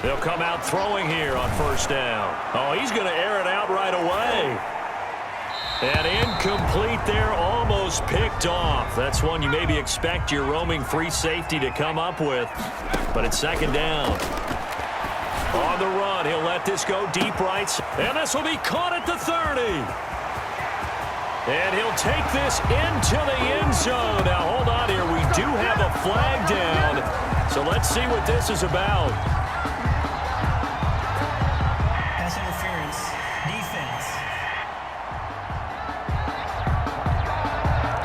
They'll come out throwing here on first down. Oh, he's going to air it out right away. And incomplete there, almost picked off. That's one you maybe expect your roaming free safety to come up with. But it's second down. On the run, he'll let this go deep right. And this will be caught at the 30. And he'll take this into the end zone. Now, hold on here. We do have a flag down. So let's see what this is about. Pass interference. Defense.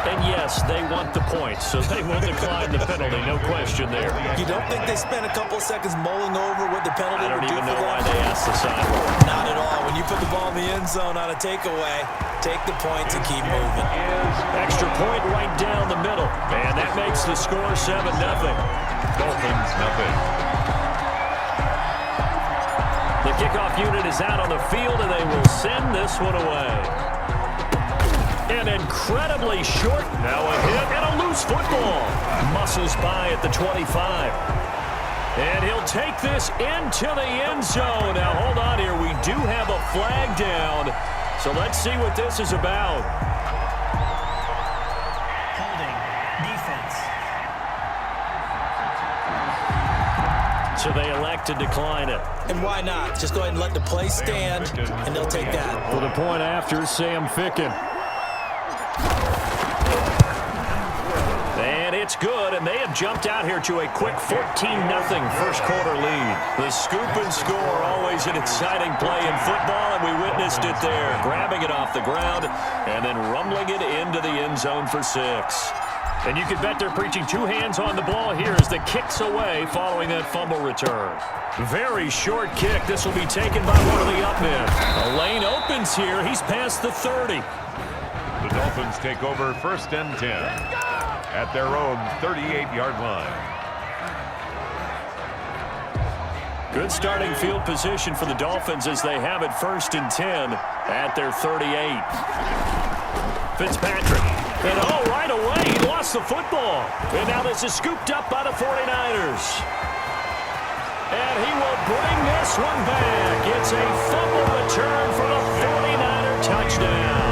And yes, they want the points, so they will decline the penalty. No question there. You don't think they spent a couple of seconds mulling over what the penalty would do for them? I don't even know why they asked the sideline. Not at all. When you put the ball in the end zone on a takeaway, take the points and keep moving. Extra point right down the middle. And that makes the score 7-0. Dolphins, nothing. The kickoff unit is out on the field, and they will send this one away. An incredibly short, now a hit, and a loose football. Muscles by at the 25. And he'll take this into the end zone. Now, hold on here. We do have a flag down. So let's see what this is about. Holding. Defense. So they elect to decline it. And why not? Just go ahead and let the play stand, and they'll take that. For the point after, Sam Ficken. And it's good, and they have jumped out here to a quick 14-0 first quarter lead. The scoop and score, always an exciting play in football, and we witnessed it there. Grabbing it off the ground and then rumbling it into the end zone for 6. And you can bet they're preaching two hands on the ball here as the kick's away following that fumble return. Very short kick. This will be taken by one of the up men. A lane opens here. He's past the 30. The Dolphins take over 1st and 10 at their own 38-yard line. Good starting field position for the Dolphins as they have it 1st and 10 at their 38. Fitzpatrick. And right away, he lost the football. And now this is scooped up by the 49ers. And he will bring this one back. It's a fumble return for the 49er touchdown.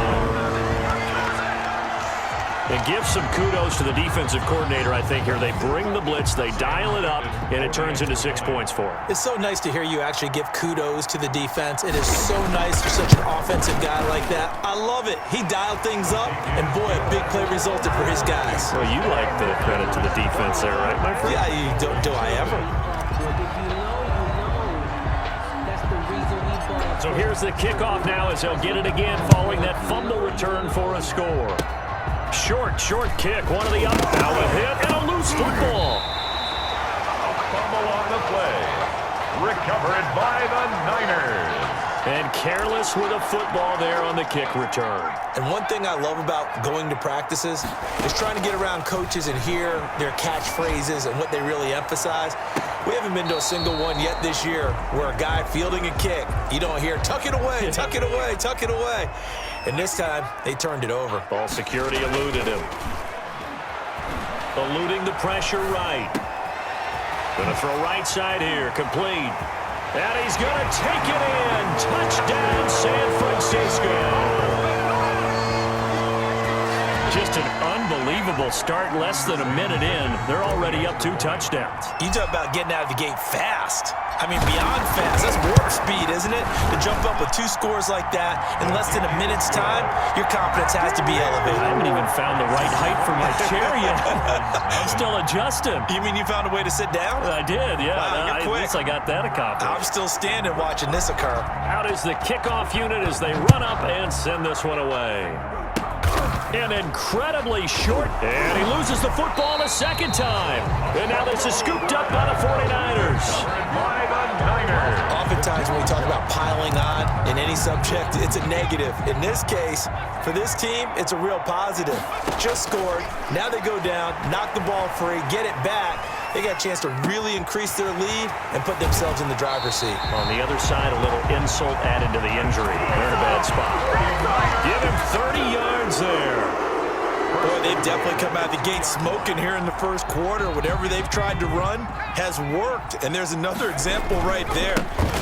And give some kudos to the defensive coordinator, I think, here. They bring the blitz, they dial it up, and it turns into 6 points for them. It's so nice to hear you actually give kudos to the defense. It is so nice for such an offensive guy like that. I love it. He dialed things up, and boy, a big play resulted for his guys. Well, you like the credit to the defense there, right, my friend? Yeah, do I ever? So here's the kickoff now as they'll get it again following that fumble return for a score. Short kick, one of the up. Now a hit and a loose football. A fumble on the play. Recovered by the Niners. And careless with a football there on the kick return. And one thing I love about going to practices is trying to get around coaches and hear their catchphrases and what they really emphasize. We haven't been to a single one yet this year where a guy fielding a kick, you don't hear, tuck it away, tuck it away, tuck it away. And this time, they turned it over. Ball security eluded him. Eluding the pressure right. Gonna throw right side here, complete. And he's gonna take it in. Touchdown, San Francisco. Just an unbelievable start, less than a minute in. They're already up 2 touchdowns. You talk about getting out of the gate fast. I mean, beyond fast. That's warp speed, isn't it? To jump up with 2 scores like that in less than a minute's time, your confidence has to be elevated. I haven't even found the right height for my chair yet. I'm still adjusting. You mean you found a way to sit down? I did, yeah. Wow, you're quick. At least I got that accomplished. I'm still standing watching this occur. Out is the kickoff unit as they run up and send this one away. And incredibly short, and he loses the football a second time. And now this is scooped up by the 49ers. By the Niners. Oftentimes when we talk about piling on in any subject, it's a negative. In this case, for this team, it's a real positive. Just scored. Now they go down, knock the ball free, get it back. They got a chance to really increase their lead and put themselves in the driver's seat. On the other side, a little insult added to the injury. They're in a bad spot. Give him 30 yards there. Boy, they've definitely come out of the gate smoking here in the first quarter. Whatever they've tried to run has worked, and there's another example right there.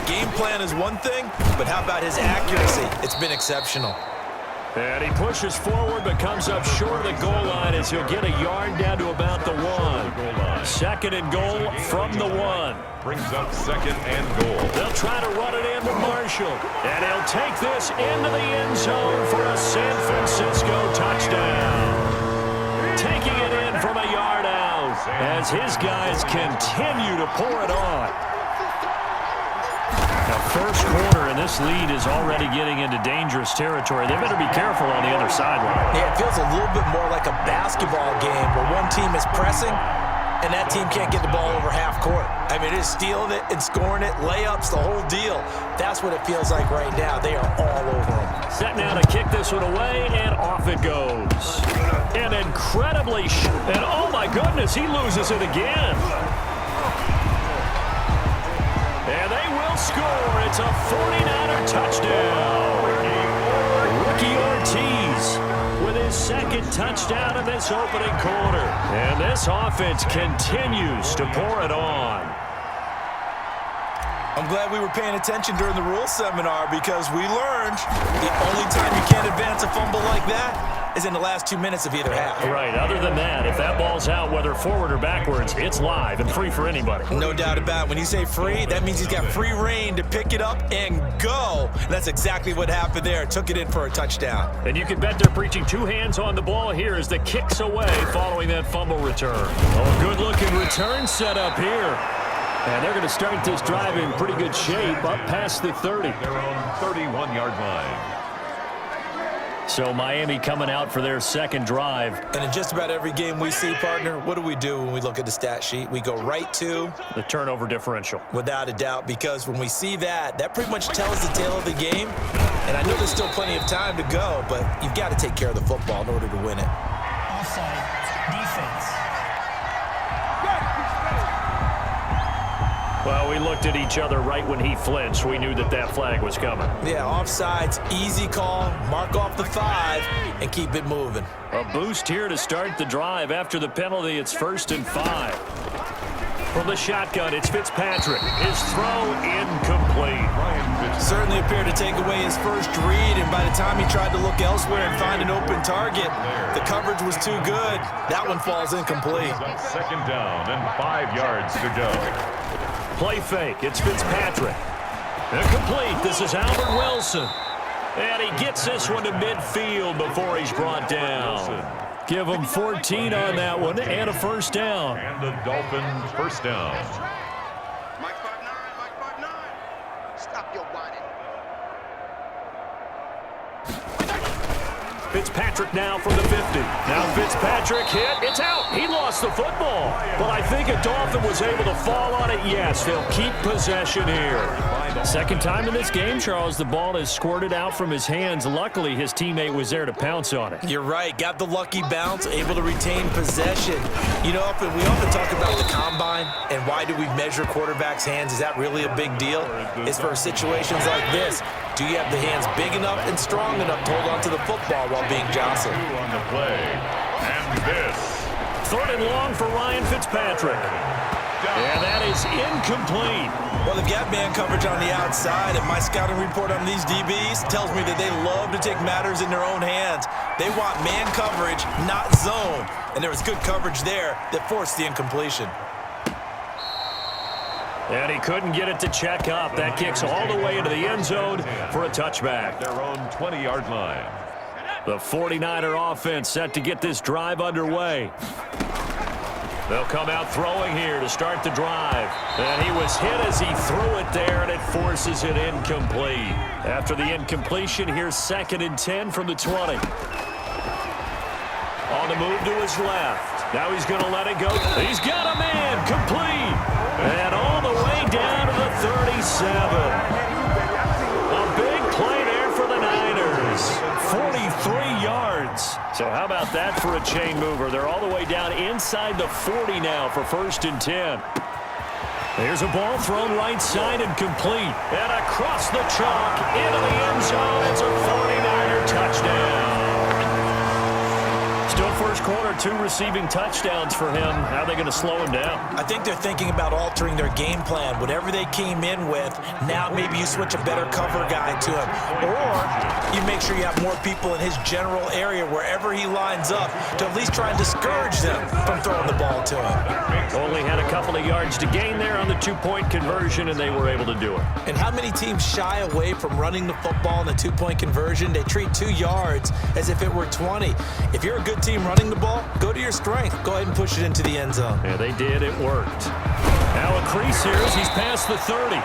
Game plan is one thing, but how about his accuracy? It's been exceptional. And he pushes forward but comes up short of the goal line as he'll get a yard down to about the 1. Second and goal from the 1. Brings up second and goal. They'll try to run it in to Marshall. And he'll take this into the end zone for a San Francisco touchdown. Taking it in from a yard out as his guys continue to pour it on. Now, first quarter, and this lead is already getting into dangerous territory. They better be careful on the other sideline. Yeah, it feels a little bit more like a basketball game where one team is pressing and that team can't get the ball over half court. I mean, it is stealing it and scoring it, layups, the whole deal. That's what it feels like right now. They are all over them. Set now to kick this one away, and off it goes. And incredibly, and oh my goodness, he loses it again. And they will score. It's a 49er touchdown. Rookie Ortiz with his second touchdown in this opening quarter. And this offense continues to pour it on. I'm glad we were paying attention during the rules seminar because we learned the only time you can't advance a fumble like that is in the last 2 minutes of either half. Right. Other than that, if that ball's out, whether forward or backwards, it's live and free for anybody. No doubt about it. When you say free, that means he's got free reign to pick it up and go. And that's exactly what happened there. Took it in for a touchdown. And you can bet they're preaching two hands on the ball here as the kick's away following that fumble return. Oh, good-looking return set up here. And they're going to start this drive in pretty good shape up past the 30. Their own 31-yard line. So Miami coming out for their second drive. And in just about every game we see, partner, what do when we look at the stat sheet? We go right to the turnover differential. Without a doubt, because when we see that, that pretty much tells the tale of the game. And I know there's still plenty of time to go, but you've got to take care of the football in order to win it. Offside. Defense. Well, we looked at each other right when he flinched. We knew that that flag was coming. Yeah, offsides, easy call, mark off the 5, and keep it moving. A boost here to start the drive. After the penalty, it's 1st and 5. From the shotgun, it's Fitzpatrick. His throw incomplete. Certainly appeared to take away his first read, and by the time he tried to look elsewhere and find an open target, the coverage was too good. That one falls incomplete. Second down and 5 yards to go. Play fake. It's Fitzpatrick. Incomplete. This is Albert Wilson. And he gets this one to midfield before he's brought down. Give him 14 on that one and a first down. And the Dolphins first down. Mike 5'9", stop your whining. Fitzpatrick now from the 50. Now Fitzpatrick hit. It's out. He lost the football. But I think a Dolphin was able to fall on it. Yes, they'll keep possession here. Second time in this game, Charles, the ball has squirted out from his hands. Luckily, his teammate was there to pounce on it. You're right. Got the lucky bounce, able to retain possession. You know, we often talk about the combine and why do we measure quarterbacks' hands. Is that really a big deal? It's for situations like this. Do you have the hands big enough and strong enough to hold on to the football while being jostled? On the play. And this. 3rd and long for Ryan Fitzpatrick. And that is incomplete. Well, they've got man coverage on the outside, and my scouting report on these DBs tells me that they love to take matters in their own hands. They want man coverage, not zone. And there was good coverage there that forced the incompletion. And he couldn't get it to check up. That kicks all the way into the end zone for a touchback. Their own 20-yard line. The 49er offense set to get this drive underway. They'll come out throwing here to start the drive. And he was hit as he threw it there, and it forces it incomplete. After the incompletion, here's 2nd and 10 from the 20. On the move to his left. Now he's going to let it go. He's got a man complete. And all the way down to the 37. A big play there for the Niners. 43 yards. So how about that for a chain mover? They're all the way down inside the 40 now for 1st and 10. There's a ball thrown right side and complete. And across the chalk into the end zone. It's a 49er touchdown. Still first quarter, 2 receiving touchdowns for him. How are they going to slow him down? I think they're thinking about altering their game plan. Whatever they came in with, now maybe you switch a better cover guy to him. Or you make sure you have more people in his general area wherever he lines up to at least try and discourage them from throwing the ball to him. Only had a couple of yards to gain there on the 2-point conversion, and they were able to do it. And how many teams shy away from running the football in the 2-point conversion? They treat 2 yards as if it were 20. If you're a good team running the ball, go to your strength. Go ahead and push it into the end zone. Yeah, they did. It worked. Now a crease here as he's past the 30.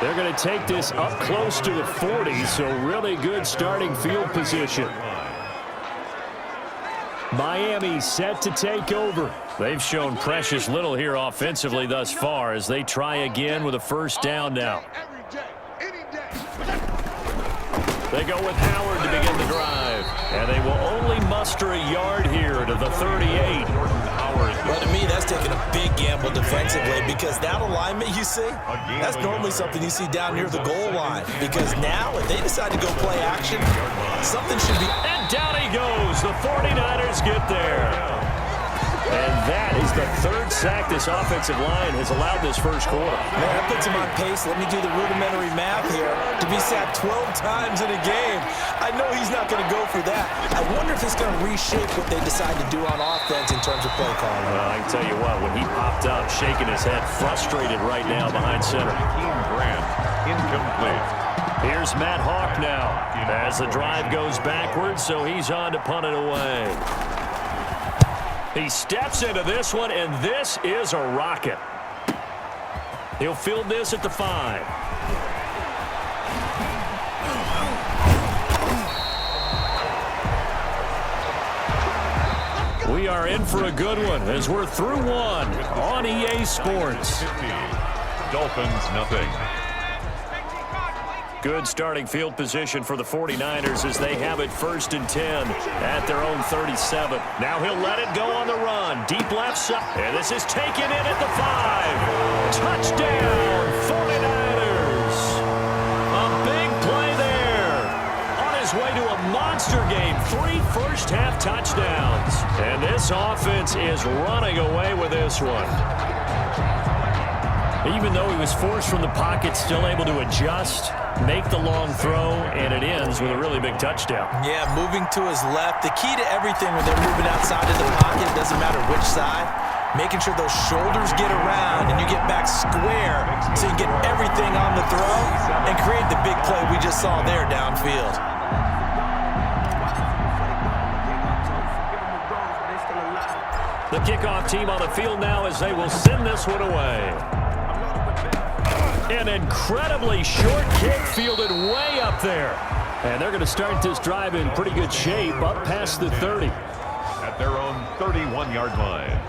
They're going to take this up close to the 40, so really good starting field position. Miami set to take over. They've shown precious little here offensively thus far as they try again with a first down now. They go with Howard to begin the drive. And they will only muster a yard here to the 38. Well, to me, that's taking a big gamble defensively because that alignment you see, that's normally something you see down near the goal line. Because now, if they decide to go play action, something should be... And down he goes. The 49ers get there. And that is the 3rd sack this offensive line has allowed this first quarter. Man, that puts him on pace. Let me do the rudimentary math here. To be sacked 12 times in a game, I know he's not going to go for that. I wonder if it's going to reshape what they decide to do on offense in terms of play calling. Well, I can tell you what, when he popped up, shaking his head, frustrated right now behind center. Grant, incomplete. Here's Matt Hawk now as the drive goes backwards, so he's on to punt it away. He steps into this one, and this is a rocket. He'll field this at the 5. We are in for a good one as we're through one on EA Sports. Dolphins, nothing. Good starting field position for the 49ers as they have it 1st and 10 at their own 37. Now he'll let it go on the run. Deep left side. And this is taken in at the 5. Touchdown, 49ers. A big play there. On his way to a monster game. 3 first-half touchdowns. And this offense is running away with this one. Even though he was forced from the pocket, still able to adjust, make the long throw, and it ends with a really big touchdown. Yeah, moving to his left. The key to everything when they're moving outside of the pocket, it doesn't matter which side, making sure those shoulders get around and you get back square so you get everything on the throw and create the big play we just saw there downfield. The kickoff team on the field now as they will send this one away. An incredibly short kick fielded way up there. And they're going to start this drive in pretty good shape up past the 30. At their own 31-yard line.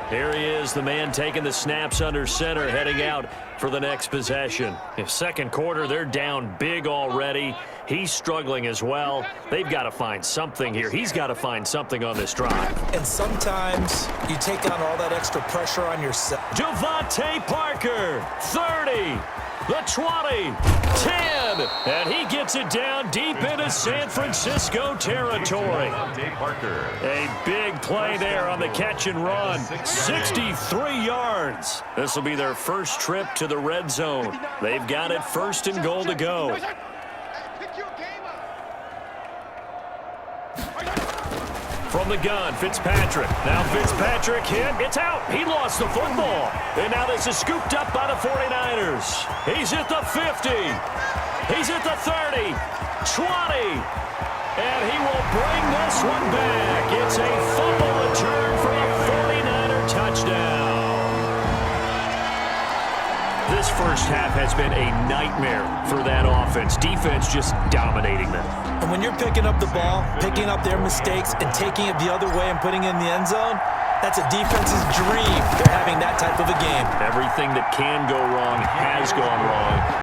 Here he is, the man taking the snaps under center, heading out for the next possession. In second quarter, they're down big already. He's struggling as well. They've got to find something here. He's got to find something on this drive. And sometimes you take on all that extra pressure on yourself. Devontae Parker, 30, the 20, 10, and he gets it down deep into San Francisco territory. Devontae Parker. A big play there on the catch and run. 63 yards. This will be their first trip to the red zone. They've got it 1st and goal to go. From the gun, Fitzpatrick. Now Fitzpatrick hit. It's out. He lost the football. And now this is scooped up by the 49ers. He's at the 50. He's at the 30. 20. And he will bring this one back. It's a fumble return for a 49er touchdown. This first half has been a nightmare for that offense. Defense just dominating them. And when you're picking up the ball, picking up their mistakes, and taking it the other way and putting it in the end zone, that's a defense's dream. They're having that type of a game. Everything that can go wrong has gone wrong.